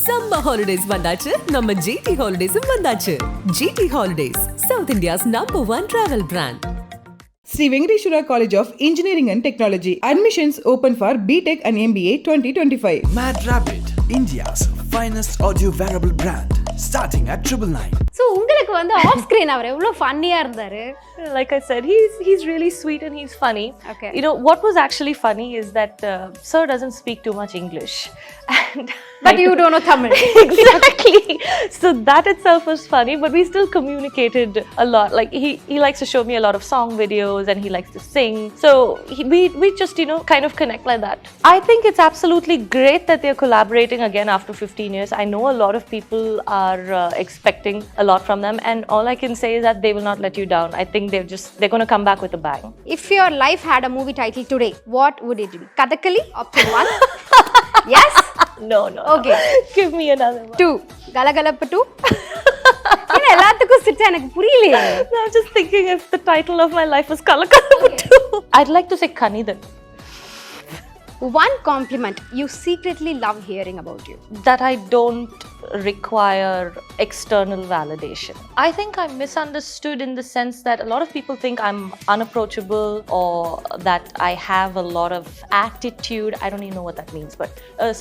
Summer holidays vandachu, நம்ம GT Holidays vandachu. GT Holidays, South India's #1 travel brand. Sri Venkateshwaraa College of Engineering and Technology. Admissions open for B.Tech and MBA 2025. Mad Rabbit, India's finest audio wearable brand, starting at 999. So, உங்களுக்கு வந்து of screen அவர் எவ்வளவு ஃபன்னியா இருந்தாரு. Like I said, he's really sweet and he's funny. Okay. You know what was actually funny is that sir doesn't speak too much English, and but you don't know Tamil. Exactly. So that itself was funny, but we still communicated a lot. Like he likes to show me a lot of song videos and he likes to sing. So we just kind of connect like that. I think it's absolutely great that they're collaborating again after 15 years. I know a lot of people are expecting a lot from them, and all I can say is that they will not let you down. I think they're going to come back with a bang. If your life had a movie title today, what would it be? Kathakali, option 1. Yes? No. Okay. Give me another one. 2. Galagalappa 2. என்ன எல்லாத்துக்கும் சிட்டா எனக்கு புரியலையே. I'm just thinking if the title of my life was Kalakalappa 2. I'd like to say Kanidan. One compliment you secretly love hearing about you. That I don't require external validation. I think I'm misunderstood in the sense that a lot of people think I'm unapproachable or that I have a lot of attitude. I don't even know what that means, but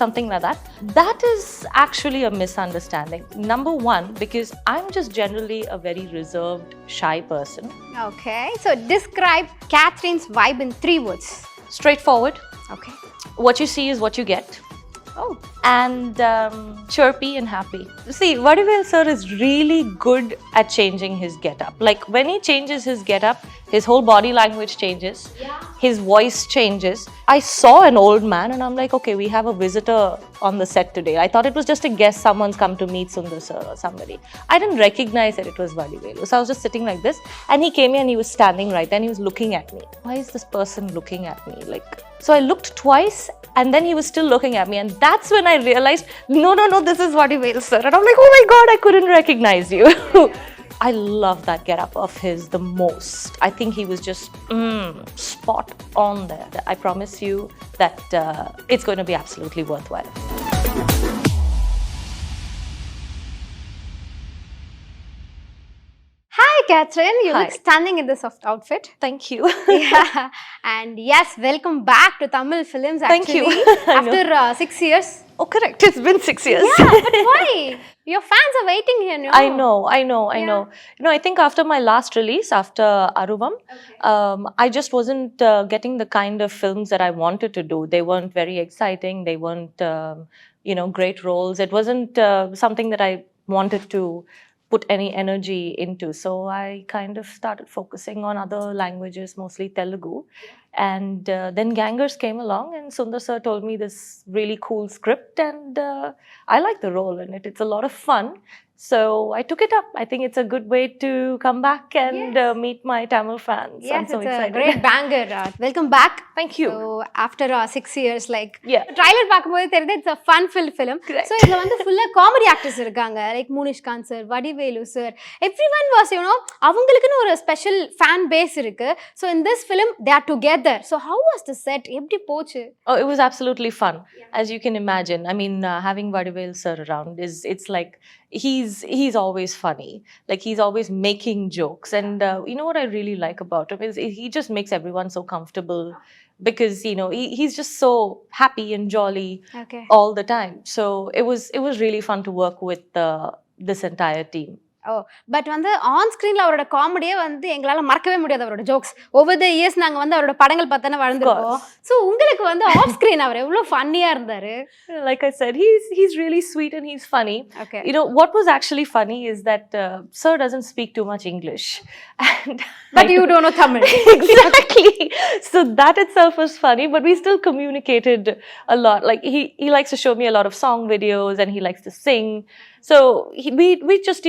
something like that. That is actually a misunderstanding. Number one, because I'm just generally a very reserved, shy person. Okay. So describe Catherine's vibe in 3 words. Straightforward. Okay. What you see is what you get. Oh. And chirpy and happy. See, Vadivelu sir is really good at changing his get-up. Like when he changes his get-up, his whole body language changes. Yeah. His voice changes. I saw an old man and I'm like, okay, we have a visitor on the set today. I thought it was just a guest, someone's come to meet Sundar sir or somebody. I didn't recognize that it was Vadivelu. So I was just sitting like this and he came in and he was standing right there and he was looking at me. Why is this person looking at me? So I looked twice and then he was still looking at me, and that's when I realized, no, this is Vadivelu sir. And I'm like, oh my God, I couldn't recognize you. I love that get-up of his the most. I think he was just spot on there. I promise you that it's going to be absolutely worthwhile. Hi Catherine, you Hi. look stunning in this soft outfit. Thank you. Yeah. And yes, welcome back to Tamil films Thank you. actually. After 6 years. Oh, correct. It's been 6 years. Yeah, but why? Your fans are waiting here, no? I know. I think after my last release, after Aruvam, I just wasn't getting the kind of films that I wanted to do. They weren't very exciting. They weren't, great roles. It wasn't something that I wanted to put any energy into. So I kind of started focusing on other languages, mostly Telugu. And then Gangers came along and Sundar sir told me this really cool script, and I like the role in it. It's a lot of fun. So I took it up. I think it's a good way to come back and meet my Tamil fans. Yes, I'm so it's excited. a great banger. Welcome back. Thank you. So after 6 years, Yeah. trailer பார்க்கும்போது தெரியுது it's a fun filled film. Correct. So இதுல வந்து full comedy actors இருக்காங்க, like Munishkan sir, Vadivelu sir. Everyone was, அவங்களுக்குன்னு ஒரு special fan base இருக்கு. So in this film they are together. So how was the set? எப்படி போச்சு? Oh, it was absolutely fun, as you can imagine. I mean, having Vadivelu sir around it's like he's always funny. Like he's always making jokes, and you know what I really like about him is he just makes everyone so comfortable because he's just so happy and jolly all the time. So it was really fun to work with this entire team. But வந்து on ஸ்கிரீன்ல அவரோட காமெடியே வந்து எங்களால மறக்கவே முடியாது. அவரோட jokes over the years நாங்க வந்து அவரோட படங்கள் பார்த்தானே வளர்ந்துருக்கோம். ஸோ உங்களுக்கு வந்து ஆஃப் ஸ்கிரீன் அவர் எவ்வளவு ஃபன்னியா இருந்தாரு. Like I said, he's really sweet and he's funny. Okay. What was actually funny is that sir doesn't speak too much English, and But you don't know Tamil. Exactly. So that itself was funny, but we still communicated a lot. Like he likes to show me a lot of song videos and he likes to sing. So we just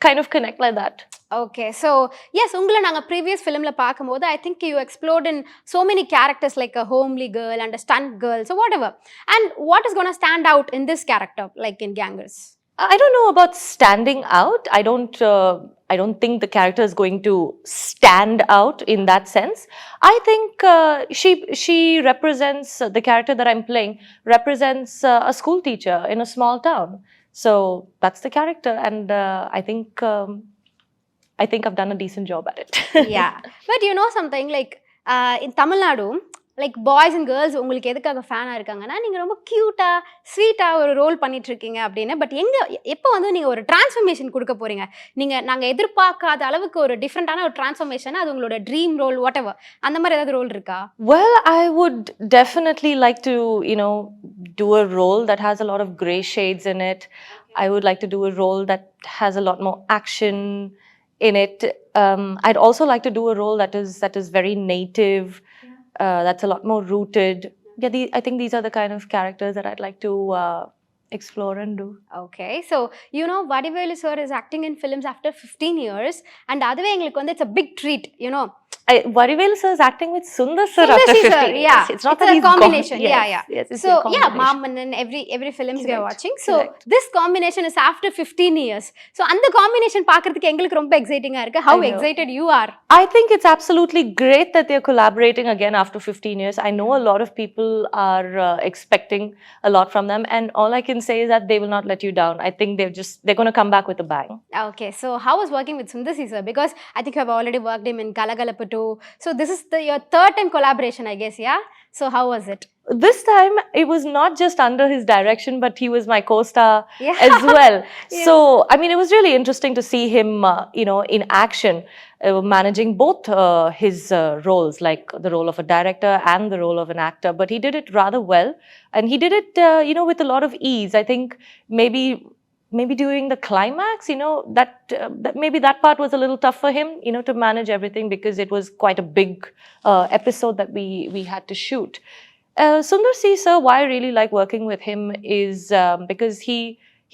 kind of connect like that. Okay, so yes, உங்களை நாங்க previous filmல பார்க்கும்போது I think you explored in so many characters like a homely girl and a stunt girl, so whatever. And what is going to stand out in this character, like in Gangers? I don't know about standing out. I don't think the character is going to stand out in that sense. I think she represents the character that I'm playing represents a school teacher in a small town. So that's the character, and I think I've done a decent job at it. Yeah. But you know something, like in Tamil Nadu, like boys and girls உங்களுக்கு எதுக்காக ஃபேனா இருக்காங்கன்னா நீங்க ரொம்ப கியூட்டா ஸ்வீட்டா ஒரு role பண்ணிட்டு இருக்கீங்க அப்படின்னு. பட் எப்போ வந்து நீங்க ஒரு டிரான்ஸ்ஃபர்மேஷன் கொடுக்க போறீங்க, நாங்க எதிர்பார்க்காத அளவுக்கு ஒரு டிஃப்ரெண்டான ஒரு டிரான்ஸ்ஃபர்மேஷன், அது உங்களோட ட்ரீம் ரோல் வாட் எவர், அந்த மாதிரி ஏதாவது ரோல் இருக்கா? Well, I would definitely like to, do a role that has a lot of gray shades in it. I would like to do a role that has a lot more action in it. I'd also like to do a role that is very native, that's a lot more rooted. Yeah, I think these are the kind of characters that I'd like to explore and do. Okay, so Vadivelu sir is acting in films after 15 years, and அதுவே எங்களுக்கு வந்து it's a big treat, Vadivelu sir is acting with Sundar C Sundar after C 15 sir, years. yeah. It's not It's that a he's combination. Yes, Yeah. Yes, it's So a combination. mom and then every films we are watching. So Correct. this combination is after 15 years. So அந்த combination பார்க்கிறதுக்கு எங்களுக்கு ரொம்ப exciting-ஆ இருக்கு. How I know. excited you are? I think it's absolutely great that they're collaborating again after 15 years. I know a lot of people are expecting a lot from them, and all I can say is that they will not let you down. I think they're going to come back with a bang. Okay, so how was working with Sundar C sir? Because I think you have already worked him in Kalagalapattu. So this is your third time collaboration, I guess, yeah? So how was it? This time, it was not just under his direction, but he was my co-star Yeah. as well. Yes. So, I mean, it was really interesting to see him, in action, managing both his roles, like the role of a director and the role of an actor. But he did it rather well, and he did it, with a lot of ease. I think maybe during the climax, that maybe that part was a little tough for him, to manage everything, because it was quite a big episode that we had to shoot. Sundar C sir, why I really like working with him is because he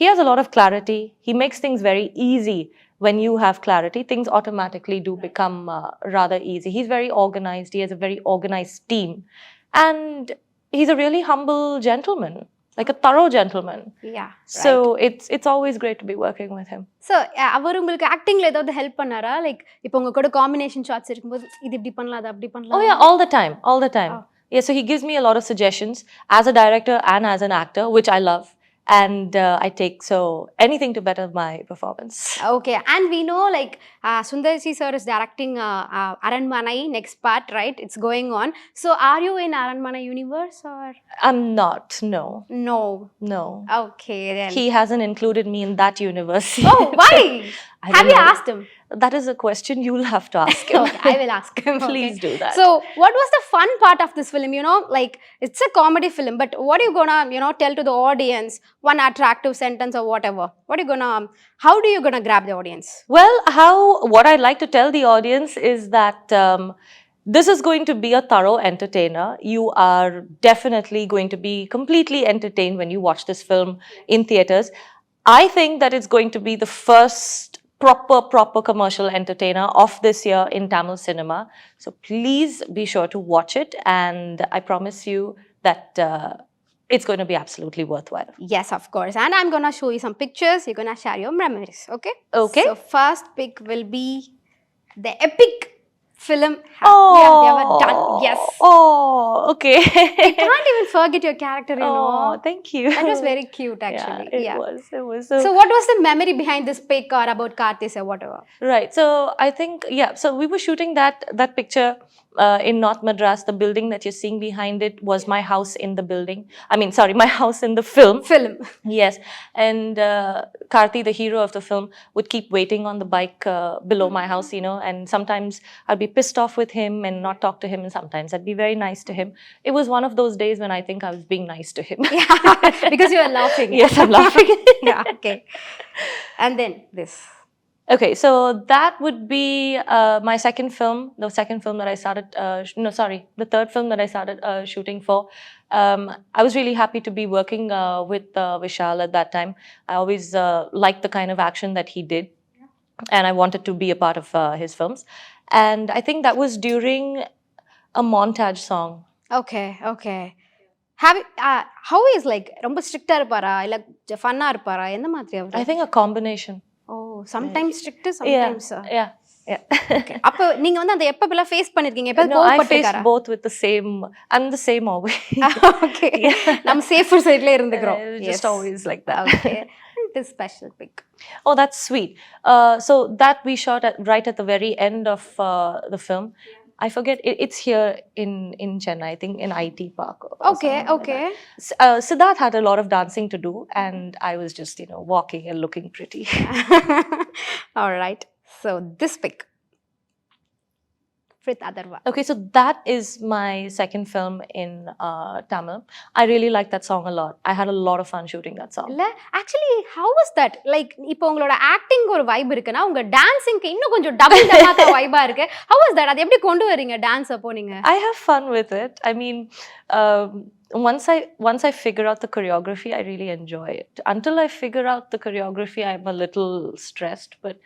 has a lot of clarity. He makes things very easy. When you have clarity, things automatically do become rather easy. He's very organized. He has a very organized team, and he's a really humble gentleman, like a thorough gentleman. Yeah. So it's always great to be working with him. So அவர் உங்களுக்கு ஆக்டிங்ல ஏதாவது help பண்ணாரா? Like இப்போ உங்க கூட combination shots இருக்கும்போது இது இப்படி பண்ணலாம், அது அப்படி பண்ணலாம். Oh yeah, all the time. Oh. Yeah, so he gives me a lot of suggestions as a director and as an actor, which I love. And I take anything to better my performance. Okay, and we know like Sundar C sir is directing Aranmanai next part, right? It's going on. So are you in Aranmanai universe or? I'm not, no. No. Okay, then. He hasn't included me in that universe. Oh, why? I Have don't you know. asked him? That is a question you'll have to ask him. Okay, I will ask him. Please Okay. do that. So, what was the fun part of this film? Like it's a comedy film, but what are you gonna, tell to the audience? One attractive sentence or whatever. How do you gonna grab the audience? Well, what I'd like to tell the audience is that this is going to be a thorough entertainer. You are definitely going to be completely entertained when you watch this film in theaters. I think that it's going to be the first proper commercial entertainer of this year in Tamil cinema. So please be sure to watch it, and I promise you that it's going to be absolutely worthwhile. Yes, of course. And I'm gonna show you some pictures. You're gonna share your memories. Okay? Okay. So first pick will be the epic film Oh, we have ever done. Yes. Oh, okay. I can't even forget your character, Oh, thank you. That was very cute, actually. Yeah, it was. So what was the memory behind this pic or about Karthis or whatever? Right. So I think, so we were shooting that picture in North Madras. The building that you're seeing behind it was my house in the building. My house in the film. Yes. And Karthi, the hero of the film, would keep waiting on the bike below my house, and sometimes I'd be pissed off with him and not talk to him, and sometimes I'd be very nice to him. It was one of those days when I think I was being nice to him. Yeah, because you are laughing. Yes, I'm laughing. Yeah, okay. And then this. Okay, so that would be my second film, the third film that I started shooting for. I was really happy to be working with Vishal at that time. I always liked the kind of action that he did, and I wanted to be a part of his films. And I think that was during a montage song. Okay. how is like ரொம்ப ஸ்ட்ரிக்ட்டா இருப்பாரா இல்ல ஃபன்னா இருப்பாரா எந்த மாதிரி அவரு? I think a combination. sometimes strict Yeah, sometimes yeah, yeah. அப்ப நீங்க வந்து அந்த எப்பலாம் ஃபேஸ் பண்ணிருக்கீங்க? எப்ப No, I faced கோவப்பட்டிருக்காரா? both with the same. I'm the same always. Okay. நம்ம சேஃபர் சைடுல இருந்துக்கிறோம். Just always like that. Okay. This special pic. Oh, that's sweet. So that we shot right at the very end of the film. I forget, it's here in Chennai, I think in IT Park. Or Okay, something okay. like that. Siddharth had a lot of dancing to do, and I was just, walking and looking pretty. All right. So this pic. Frith Adarva. Okay, so that is my second film in Tamil. I really like that song a lot. I had a lot of fun shooting that song. இல்ல actually how was that? Like இப்போ உங்களோட acting ஒரு vibe இருக்குனா உங்க டான்சிங்க்கு இன்னும் கொஞ்சம் double dhamaka வைபா இருக்கு. How was that? அது எப்படி கொண்டு வரீங்க டான்ஸ் அப்போ நீங்க? I have fun with it. I mean, once I figure out the choreography, I really enjoy it. Until I figure out the choreography, I'm a little stressed. But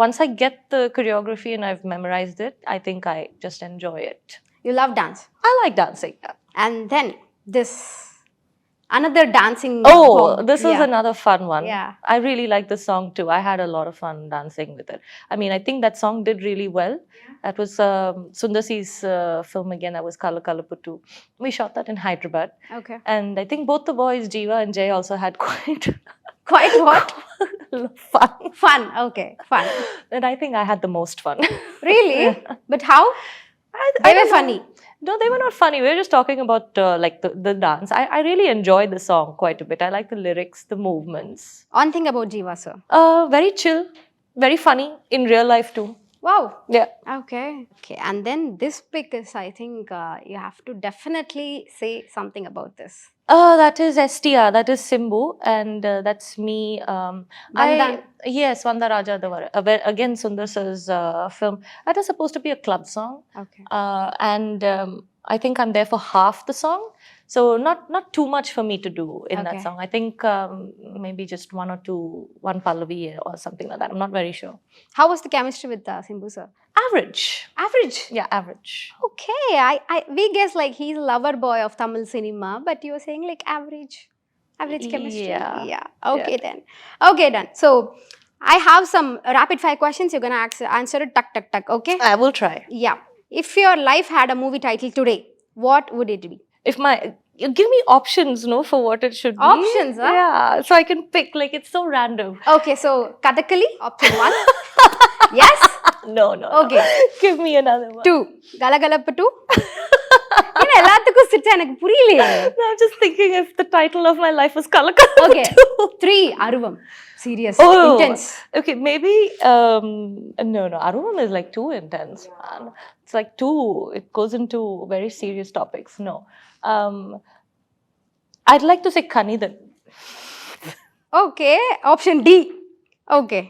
once I get the choreography and I've memorized it, I think I just enjoy it. You love dance. I like dancing. And then this another dancing form. This is another fun one. Yeah. I really like this song too. I had a lot of fun dancing with it. I mean, I think that song did really well. That was Sundar C's film again. That was Kala Kala Puttu. We shot that in Hyderabad. Okay. And I think both the boys, Jeeva and Jay, also had quite what? fun. Fun. Okay. Fun. And I think I had the most fun. Really? But how? They were funny. No, they were not funny. We were just talking about like the dance. I really enjoyed the song quite a bit. I like the lyrics, the movements. One thing about Jeeva sir. Very chill, very funny in real life too. Wow. Yeah. Okay. And then this pic is, I think, you have to definitely say something about this. That is STR, that is Simbu, and that's me. Vandan. Yes, Vanda Raja Davara. Again, Sundar Sir's film. That is supposed to be a club song. Okay. And I think I'm there for half the song. So not too much for me to do in that Okay. song. I think maybe just one pallavi or something like that. I'm not very sure. How was the chemistry with Simbu sir? Average. Average. Yeah, average. Okay. We guess like he's a lover boy of Tamil cinema, but you were saying like average chemistry. Yeah. Okay then. Okay done. So I have some rapid fire questions. You're gonna answer it tuck. Okay. I will try. Yeah. If your life had a movie title today, what would it be? You give me options, for what it should be. Options, huh? Yeah, so I can pick. Like, it's so random. Okay, so Kathakali, option 1. Yes? No. Okay. Give me another one. 2. Galagalappa 2. என்ன எல்லாத்துக்கும் சிரிச்சா எனக்கு புரியலையே. No, I'm just thinking if the title of my life was Kalakala. Okay. 3. Aruvam. Serious. Intense. Okay, maybe no. Aruvam is like too intense. Man. It's like it goes into very serious topics. No. I'd like to say Kanidan. Okay. Option D. Okay.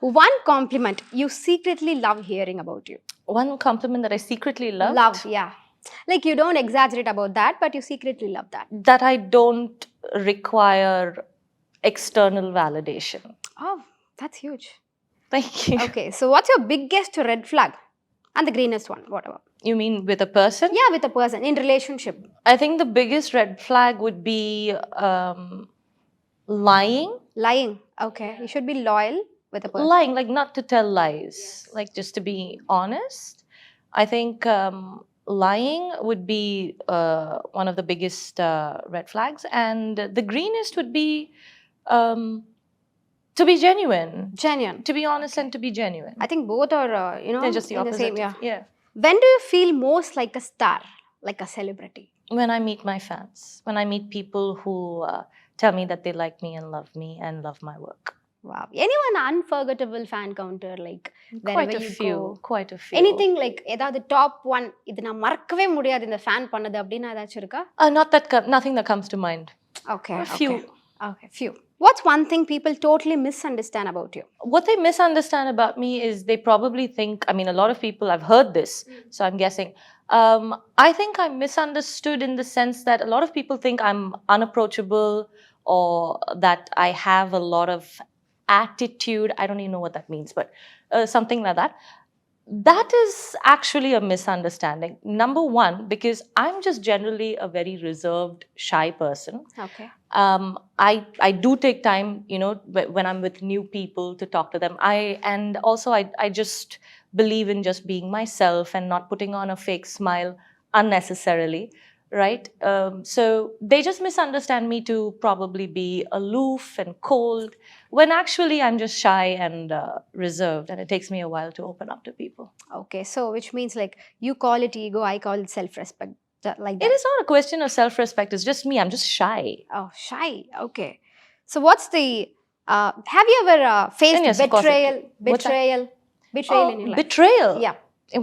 One compliment you secretly love hearing about you. One compliment that I secretly love. Love, yeah. Like you don't exaggerate about that, but you secretly love that. That I don't require external validation. Oh, that's huge. Thank you. Okay, so what's your biggest red flag? And the greenest one, whatever. You mean with a person? Yeah, with a person, in relationship. I think the biggest red flag would be lying. Lying, okay. You should be loyal with a person. Lying, like not to tell lies, like just to be honest. I think lying would be one of the biggest red flags. And the greenest would be to be genuine. Genuine. To be honest and to be genuine. I think both are, They're just the in opposite. the same, yeah. Yeah. When do you feel most like a star, like a celebrity? When I meet my fans. When I meet people who tell me that they like me and love my work. Wow. Anyone unforgettable fan counter, like wherever Quite a you few. go? Quite a few. Anything like ஏதாவது top 1 இது நான் மறக்கவே முடியாது இந்த fan பண்ணது அப்படினா ஏதாச்சும் இருக்கா? Nothing that comes to mind. Okay. A few. Okay, few. What's one thing people totally misunderstand about you? What they misunderstand about me is they probably think, I mean, a lot of people, I've heard this, so I'm guessing. I think I'm misunderstood in the sense that a lot of people think I'm unapproachable or that I have a lot of attitude. I don't even know what that means, but something like that. That is actually a misunderstanding. Number one, because I'm just generally a very reserved, shy person. Okay. I do take time, when I'm with new people to talk to them. And also I just believe in just being myself and not putting on a fake smile unnecessarily, right? So they just misunderstand me to probably be aloof and cold, when actually I'm just shy and reserved, and it takes me a while to open up to people. Okay, so which means like you call it ego, I call it self-respect, like that. It is not a question of self-respect, it's just me. I'm just shy. Oh, shy. Okay. So what's the have you ever faced Yes, of course. betrayal in your life? Betrayal? Yeah.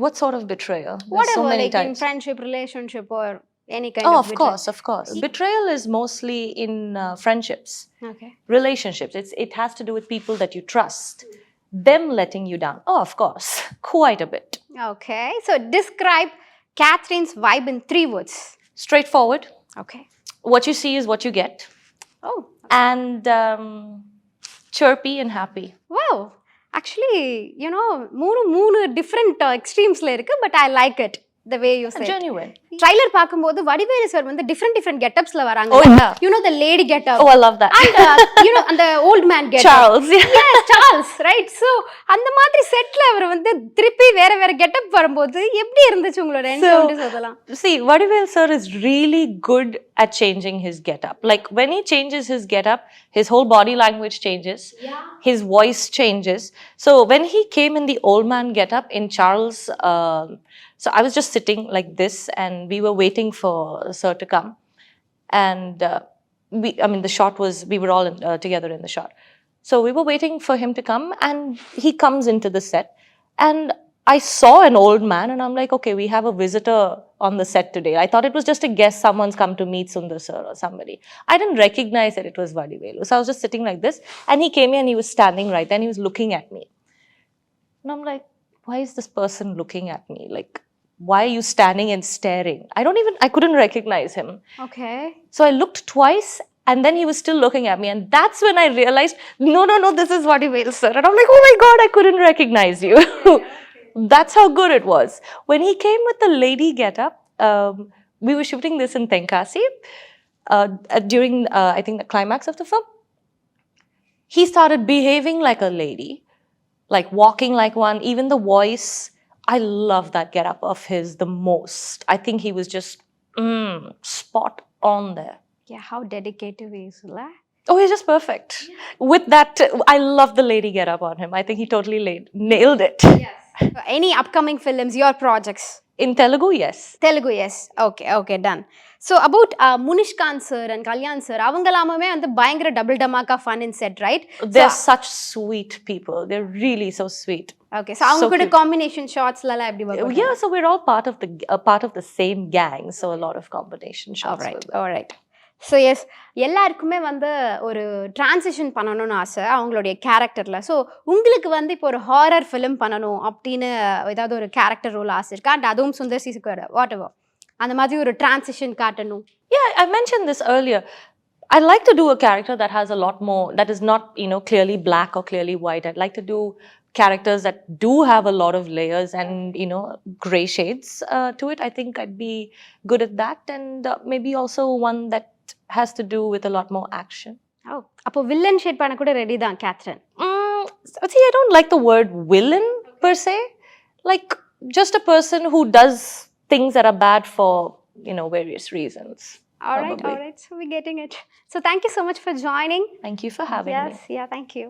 What sort of betrayal? There's Whatever, so many like in types. friendship, relationship, or any kind Oh, of betrayal. of course. Betrayal is mostly in friendships, Okay. relationships. It has to do with people that you trust, them letting you down. Oh, of course, quite a bit. Okay. So describe Catherine's vibe in 3 words. Straightforward. Okay. What you see is what you get. Oh, And chirpy and happy. wow. Actually, மூணு different extremes la irukku, but I like it the way you said. Genuine. Trailer பாக்கும்போது Vadivelu sir வந்து different getupsல வராங்க. Oh, yeah. The lady getup. Oh, I love that. And and the old man getup. Charles. Yes, Charles, right? So அந்த மாதிரி செட்ல அவர் வந்து திருப்பி வேற getup வரும்போது எப்படி இருந்துச்சு உங்களோட என்கவுண்டர் அதெல்லாம்? See, Vadivelu sir is really good at changing his getup. Like when he changes his getup, his whole body language changes. Yeah. His voice changes. So when he came in the old man getup in Charles, so I was just sitting like this, and we were waiting for sir to come. And the shot was, we were all together in the shot. So we were waiting for him to come, and he comes into the set. And I saw an old man, and I'm like, okay, we have a visitor on the set today. I thought it was just a guest, someone's come to meet Sundar sir or somebody. I didn't recognize that it was Vadivelu. So I was just sitting like this, and he came in and he was standing right there, and he was looking at me. And I'm like, why is this person looking at me? Like, why are you standing and staring? I couldn't recognize him. Okay. So I looked twice, and then he was still looking at me. And that's when I realized, no, this is Vadivelu sir. And I'm like, oh my God, I couldn't recognize you. That's how good it was. When he came with the lady getup, we were shooting this in Tenkasi during, I think, the climax of the film. He started behaving like a lady, like walking like one, even the voice. I love that getup of his the most. I think he was just spot on there. Yeah, how dedicated he is, la? Oh, he's just perfect. Yeah. With that, I love the lady getup on him. I think he totally nailed it. Yes. Any upcoming films, your projects? In Telugu, yes. Telugu, yes. Okay, done. So about Munishkan sir and Kalyan sir, avangalamume and the bayangara double dhamaka fun in set, right? They're such sweet people. They're really so sweet. Okay, so avanga kuda combination shots lala eppadi work? Yeah, so we're all part of the same gang, so a lot of combination shots. All right. So yes எல்லாருக்குமே வந்து ஒரு transition பண்ணணும்னு ஆசை அவங்களுடைய கேரக்டரில். So உங்களுக்கு வந்து இப்போ ஒரு ஹாரர் ஃபிலிம் பண்ணணும் அப்படின்னு ஏதாவது ஒரு கேரக்டர் ரோல் ஆசை இருக்கா? அண்ட் அதுவும் சுந்தர் சி வாட் எவர் அந்த மாதிரி ஒரு டிரான்சிஷன் காட்டணும்? Yeah, I mentioned this earlier. I like to do a character that has a lot more, that is not, clearly black or clearly white. I'd like to do characters that do have a lot of layers and, gray shades to it. I think I'd be good at that. And maybe also one that has to do with a lot more action. Oh, appo villain shade panna kuda ready dhaan Catherine? See, I don't like the word villain per se. Like, just a person who does things that are bad for, various reasons. All right. So we're getting it. So thank you so much for joining. Thank you for having me. Yes, yeah, thank you.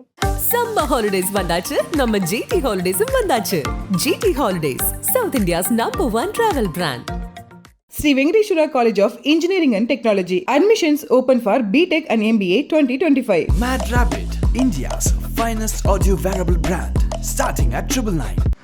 Summer holidays vandachu, நம்ம GT Holidays vandachu. GT Holidays, South India's #1 travel brand. Sri Venkateshwaraa College of Engineering and Technology. Admissions open for B.Tech and MBA 2025. Mad Rabbit, India's finest audio wearable brand, starting at 999.